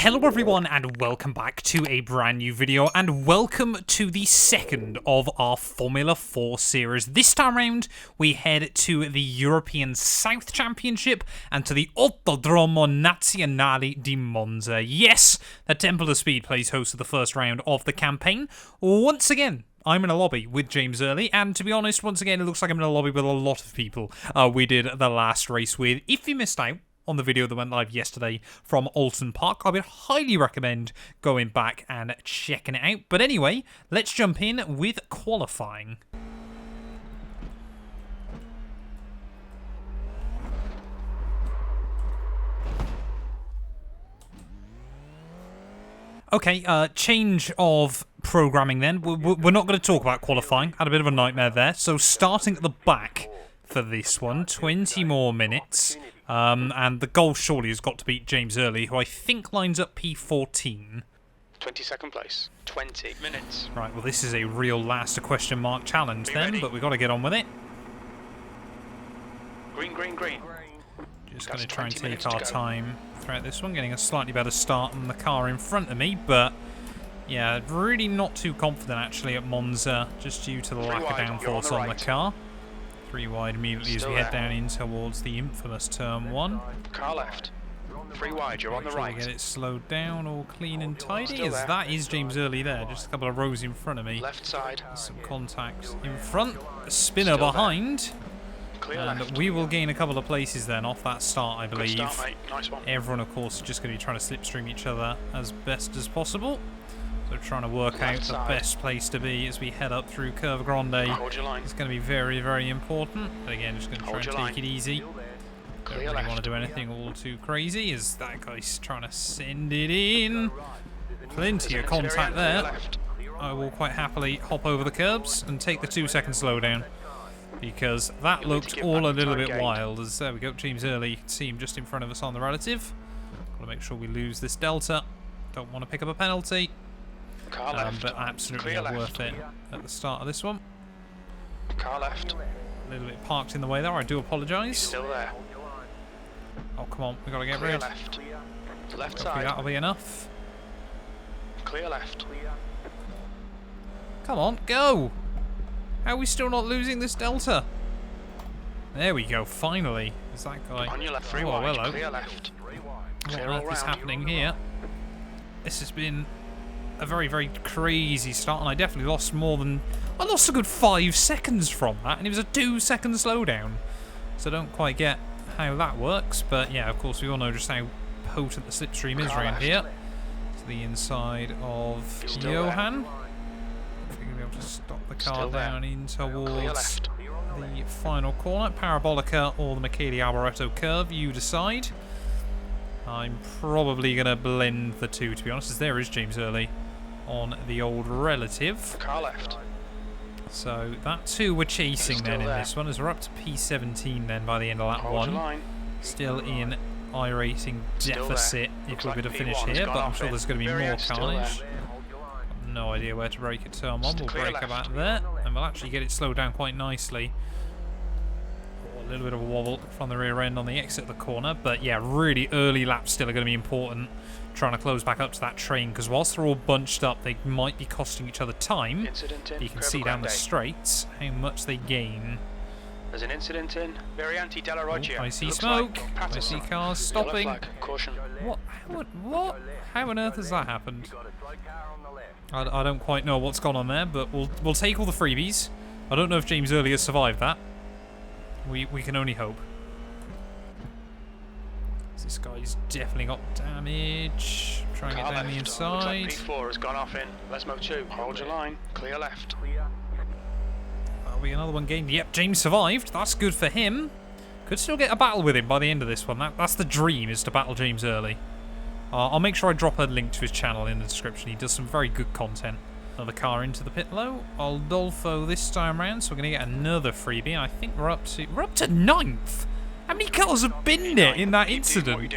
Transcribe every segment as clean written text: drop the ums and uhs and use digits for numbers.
Hello everyone and welcome back to a brand new video and welcome to the second of our Formula 4 series. This time round we head to the European South Championship and to the Autodromo Nazionale di Monza. Yes, the Temple of Speed plays host to the first round of the campaign. Once again, I'm in a lobby with James Early, and to be honest, once again, it looks like I'm in a lobby with a lot of people we did the last race with. If you missed out on the video that went live yesterday from Alton Park, I would highly recommend going back and checking it out. But anyway, let's jump in with qualifying. Okay, change of programming then. We're not going to talk about qualifying. Had a bit of a nightmare there. So starting at the back for this one, 20 more minutes. And the goal surely has got to beat James Early, who I think lines up P14. 22nd place. 20 minutes. Right, well this is a real last question mark challenge then, ready? but we've got to get on with it. Green, green, green. Just going to try and take our time throughout this one, getting a slightly better start than the car in front of me, but yeah, really not too confident actually at Monza, just due to the lack of downforce on the car. 3 wide immediately as we head down in towards the infamous turn 1. Car left. 3 wide, you're on the right. Get it slowed down, all clean and tidy, as that is James Early there, just a couple of rows in front of me. Left side. Some contact in front, a spinner behind, and we will gain a couple of places then off that start, I believe. Good start, mate. Nice one. Everyone, of course, is just going to be trying to slipstream each other as best as possible. So trying to work out the best place to be as we head up through Curva Grande. Hold your line. It's going to be very, very important. But again, just going to try and take it easy. Don't really want to do anything all too crazy as that guy's trying to send it in. Plenty of contact there. I will quite happily hop over the curbs and take the 2-second slowdown, because that looked all a little bit wild. As there we go, James Early, you can see him just in front of us on the relative. Got to make sure we lose this delta. Don't want to pick up a penalty. But absolutely not worth it at the start of this one. Car left. A little bit parked in the way there, I do apologise. Still there. Oh, come on, we've got to get Clear rid. left. Left Hopefully side. that'll be enough. Clear left. Come on, go! How are we still not losing this delta? There we go, finally. Is that guy? On your left, 3 Oh, wide. hello. Clear left. What Clear on all earth is round. happening here? This has been a very, very crazy start, and I definitely lost more than... I lost a good 5 seconds from that, and it was a 2-second slowdown. So I don't quite get how that works, but yeah, of course we all know just how potent the slipstream is around here. To the inside of Johan. If we're going to be able to stop the car down in towards the final corner. Parabolica or the Michele Alboreto curve, you decide. I'm probably going to blend the two, to be honest, as there is James Early on the old relative. Car left. So that 2 we're chasing then in this one, as we're up to P17 then by the end of that one. Still in iRacing deficit if we're going to finish here, but I'm sure there's going to be more carnage. No idea where to brake at turn 1. We'll brake about there, and we'll actually get it slowed down quite nicely. A little bit of a wobble from the rear end on the exit of the corner, but yeah, really early laps still are going to be important, trying to close back up to that train, because whilst they're all bunched up, they might be costing each other time. But you can see down the straights how much they gain. There's an incident in Variante della Roggia. I see smoke. I see cars stopping. Caution. What? How on earth has that happened? I don't quite know what's gone on there, but we'll take all the freebies. I don't know if James Early has survived that. We can only hope. This guy's definitely got damage. Try and get down the inside. P4 has gone off in Lesmo 2. Hold your line. Clear left. That'll be another one gained. Yep, James survived. That's good for him. Could still get a battle with him by the end of this one. That's the dream, is to battle James Early. I'll make sure I drop a link to his channel in the description. He does some very good content. Another car into the pit low. Aldolfo this time round, so we're going to get another freebie. I think we're up to 9th. How many cars have been there in that incident?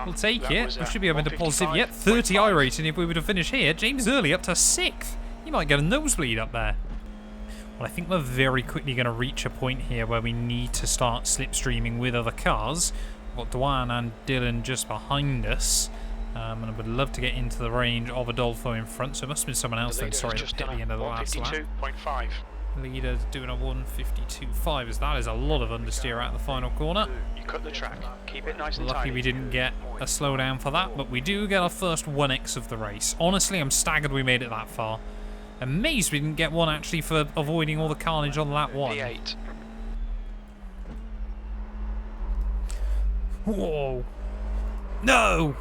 We'll take it. We should be able to positive. Yep, 30 iRacing if we were to finish here. James Early up to 6th. He might get a nosebleed up there. Well, I think we're very quickly going to reach a point here where we need to start slipstreaming with other cars. We've got Dwan and Dylan just behind us. And I would love to get into the range of Adolfo in front, so it must have been someone else then, sorry, that hit the end of the last lap. 152.5. Leader doing a 152.5, as that is a lot of understeer out the final corner. You cut the track. Keep it nice and Lucky tidy. we didn't get a slowdown for that, but we do get our first 1x of the race. Honestly, I'm staggered we made it that far. Amazed we didn't get one actually for avoiding all the carnage on lap 1. P8. Whoa. No!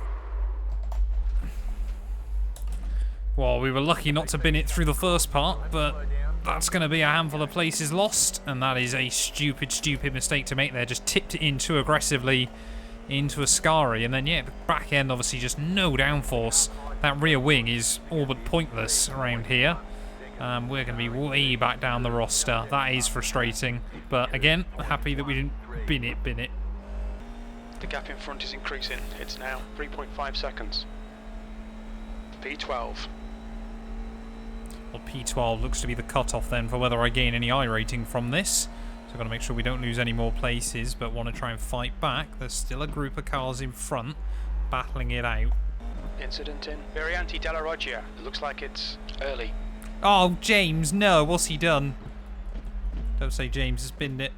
Well, we were lucky not to bin it through the first part, but that's going to be a handful of places lost, and that is a stupid, stupid mistake to make there. Just tipped it in too aggressively into Ascari, and then, yeah, the back end, obviously, just no downforce. That rear wing is all but pointless around here. We're going to be way back down the roster. That is frustrating, but again, happy that we didn't bin it. The gap in front is increasing. It's now 3.5 seconds. P12. Well, P12 looks to be the cutoff then for whether I gain any iRating from this. So I've got to make sure we don't lose any more places, but want to try and fight back. There's still a group of cars in front, battling it out. Incident in Variante della Roggia. It looks like it's early. Oh, James, no, what's he done? Don't say James has binned it.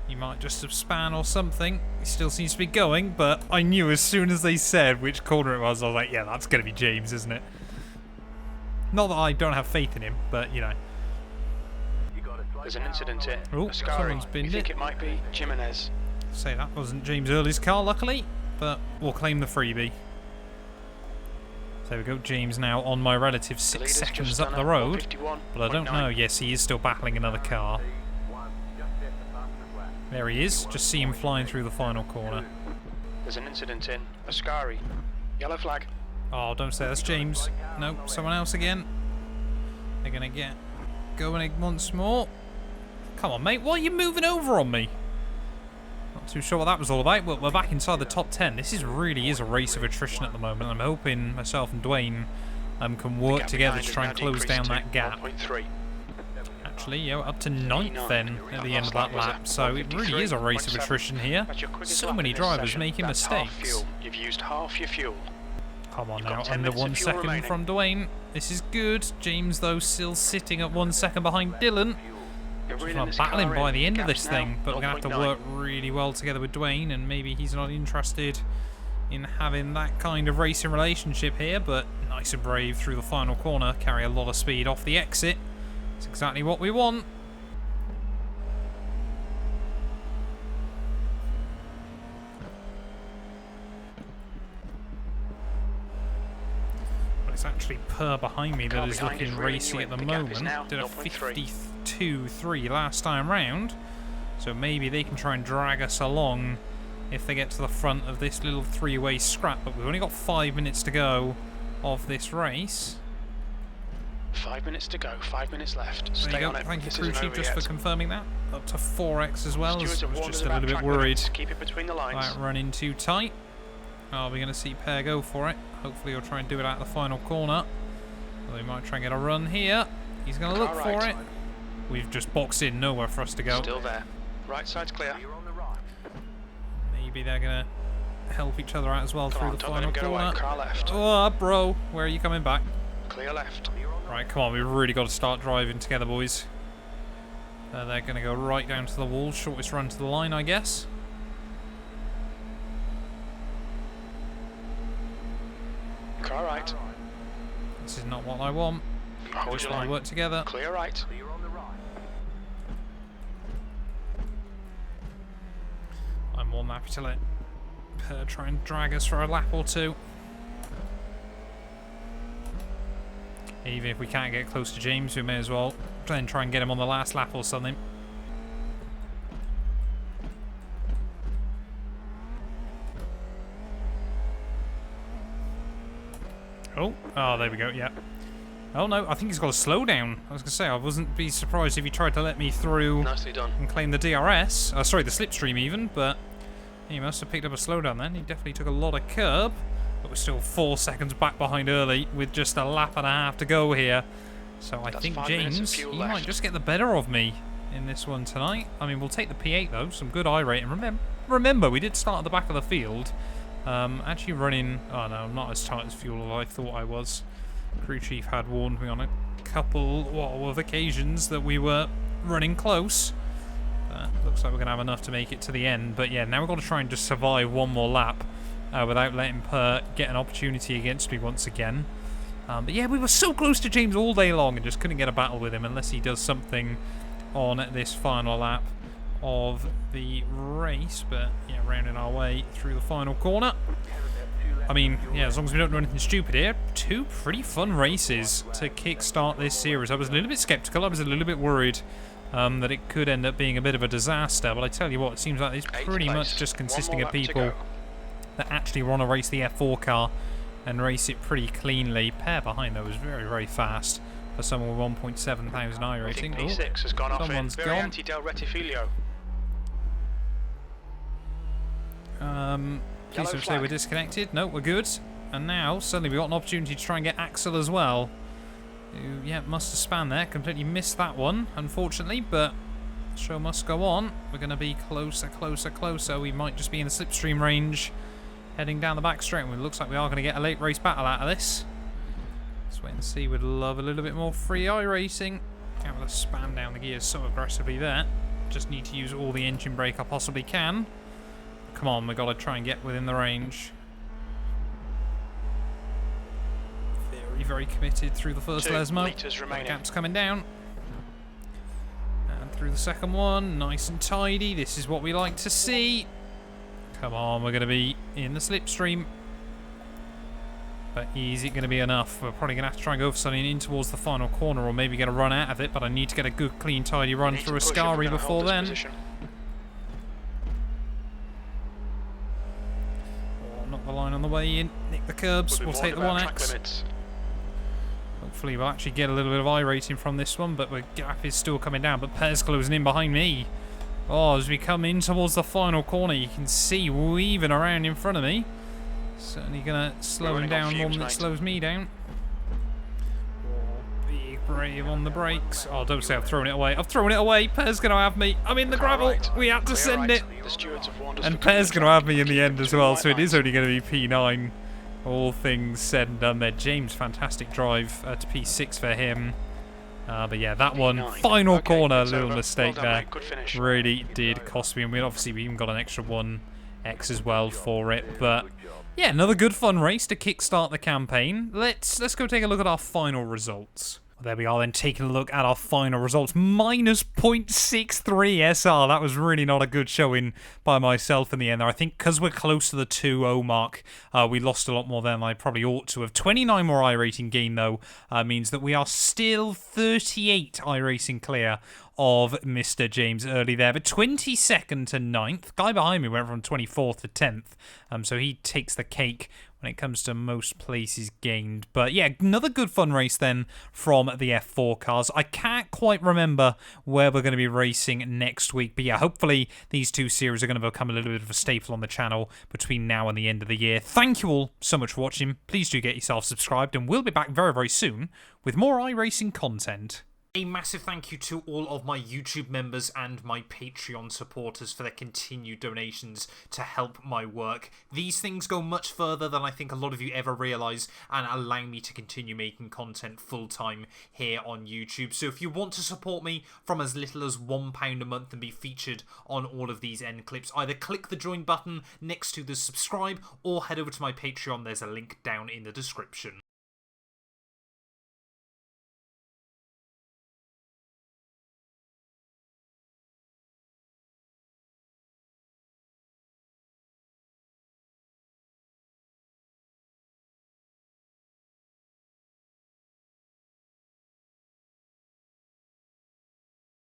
He might just have span or something. He still seems to be going, but I knew as soon as they said which corner it was, I was like, yeah, that's going to be James, isn't it? Not that I don't have faith in him, but, you know. There's an incident in Oh, Ascari. someone's binned We think it. it might be Jimenez. Say that wasn't James Early's car, luckily, but we'll claim the freebie. There we go, James now on my relative The 6 leader's seconds just up done the a road, 151.9. but I don't know. Yes, he is still battling another car. There he is, just see him flying through the final corner. There's an incident in Ascari. Yellow flag. Oh, don't say that's James. No, someone else again. They're going to get going once more. Come on, mate, why are you moving over on me? Not too sure what that was all about, but we're back inside the top 10. This really is a race of attrition at the moment. I'm hoping myself and Dwayne can work together to try and close down that gap. 1.3. Actually, yeah, up to 9th then at the end of that lap. So it really is a race of attrition here. That's your quickest So lap many in this drivers session. making That's half mistakes. fuel. You've used half your fuel. Come on You've now, got 10 under minutes of 1 fuel second remaining. from Dwayne. This is good. James, though, still sitting at 1 second behind Dylan. You're Just reeling this battling car by in. the end of Gap's this now thing, but we're going to have to 0.9. work really well together with Dwayne, and maybe he's not interested in having that kind of racing relationship here, but nice and brave through the final corner, carry a lot of speed off the exit. It's exactly what we want. It's actually Per behind me that Car is behind looking is reeling racy you at the in. The gap is moment. now Did a 0.3. 52.3 last time round, so maybe they can try and drag us along if they get to the front of this little three-way scrap. But we've only got 5 minutes to go of this race. 5 minutes to go. 5 minutes left. There Stay you on go. it. Thank you, This crew isn't chief, over just for yet. confirming that. Up to 4x as well. Stewards I have was warned just us a about little bit track worried. limits. Keep it between the lines. Might run in too tight. Oh, we're going to see Per go for it. Hopefully he'll try and do it out the final corner. Well, he might try and get a run here. He's going to look Car for right. it. We've just boxed in, nowhere for us to go. Still there. Right side's clear. Maybe they're going to help each other out as well Come through on, the don't let final him get away. corner. Car left. Oh, bro, where are you coming back? Clear left. Right, come on, we've really got to start driving together, boys. They're going to go right down to the wall. Shortest run to the line, I guess. Car right. This is not what I want. Hold Just your want line. to work together. Clear right. I'm more than happy to let Per try and drag us for a lap or two. Even if we can't get close to James, we may as well then try and get him on the last lap or something. Oh, there we go, yeah. Oh no, I think he's got a slowdown. I was going to say, I wouldn't be surprised if he tried to let me through Nicely done. and claim the DRS. Sorry, the slipstream even, but he must have picked up a slowdown then. He definitely took a lot of curb, but we're still 4 seconds back behind early with just a lap and a half to go here. So I That's think 5 minutes of James, fuel he left. might just get the better of me in this one tonight. I mean, we'll take the P8 though, some good iRating. Remember, we did start at the back of the field, Actually running... Oh no, I'm not as tight as fuel as I thought I was. Crew chief had warned me on a couple of occasions that we were running close. Looks like we're going to have enough to make it to the end. But yeah, now we've got to try and just survive one more lap without letting Per get an opportunity against me once again. But yeah, we were so close to James all day long and just couldn't get a battle with him unless he does something on this final lap of the race. But yeah, rounding our way through the final corner. I mean, yeah, as long as we don't do anything stupid here, 2 pretty fun races to kickstart this series. I was a little bit skeptical, I was a little bit worried that it could end up being a bit of a disaster, but I tell you what, it seems like it's pretty much just consisting of people that actually want to race the F4 car and race it pretty cleanly. Pair behind, though, was very, very fast for someone with 1.7 thousand iRacing. P6 has gone off someone's in. gone. Anti-Del Rettifilio. Please don't say we're disconnected. No, we're good. And now, suddenly we've got an opportunity to try and get Axel as well. Who, yeah, must have spanned there. Completely missed that one, unfortunately, but the show must go on. We're going to be closer, closer, closer. We might just be in the slipstream range, heading down the back straight. And it looks like we are going to get a late race battle out of this. Let's wait and see. We'd love a little bit more free iRacing. Can't really spam down the gears so aggressively there. Just need to use all the engine brake I possibly can. Come on, we've got to try and get within the range. Very, very committed through the first Lesmo. The gap's coming down. And through the second one, nice and tidy. This is what we like to see. Come on, we're going to be in the slipstream. But is it going to be enough? We're probably going to have to try and go for something in towards the final corner or maybe get a run out of it, but I need to get a good, clean, tidy run through Ascari before then. Knock the line on the way in, nick the curbs, we'll take the 1X. Hopefully we'll actually get a little bit of iRacing from this one, but the gap is still coming down, but Per's closing in behind me. Oh, as we come in towards the final corner, you can see weaving around in front of me. Certainly going to slow him down more than it slows me down. Big brave on the brakes. Oh, don't say I've thrown it away. I've thrown it away. Per's going to have me. I'm in the gravel. We had to send it. And Per's going to have me in the end as well, so it is only going to be P9. All things said and done there. James, fantastic drive to P6 for him. But yeah, that one, final corner, little mistake there. Really did cost me. And we even got an extra 1X as well for it. But yeah, another good fun race to kickstart the campaign. Let's go take a look at our final results. There we are then, taking a look at our final results. Minus 0.63 SR. That was really not a good showing by myself in the end there. I think because we're close to the 2-0 mark, we lost a lot more than I probably ought to have. 29 more iRacing gain, though, means that we are still 38 iRacing clear of Mr. James early there. But 22nd to 9th. Guy behind me went from 24th to 10th. So he takes the cake when it comes to most places gained. But yeah, another good fun race then from the F4 cars. I can't quite remember where we're going to be racing next week. But yeah, hopefully these 2 series are going to become a little bit of a staple on the channel between now and the end of the year. Thank you all so much for watching. Please do get yourself subscribed, and we'll be back very, very soon with more iRacing content. A massive thank you to all of my YouTube members and my Patreon supporters for their continued donations to help my work. These things go much further than I think a lot of you ever realise and allow me to continue making content full-time here on YouTube. So if you want to support me from as little as £1 a month and be featured on all of these end clips, either click the join button next to the subscribe or head over to my Patreon. There's a link down in the description.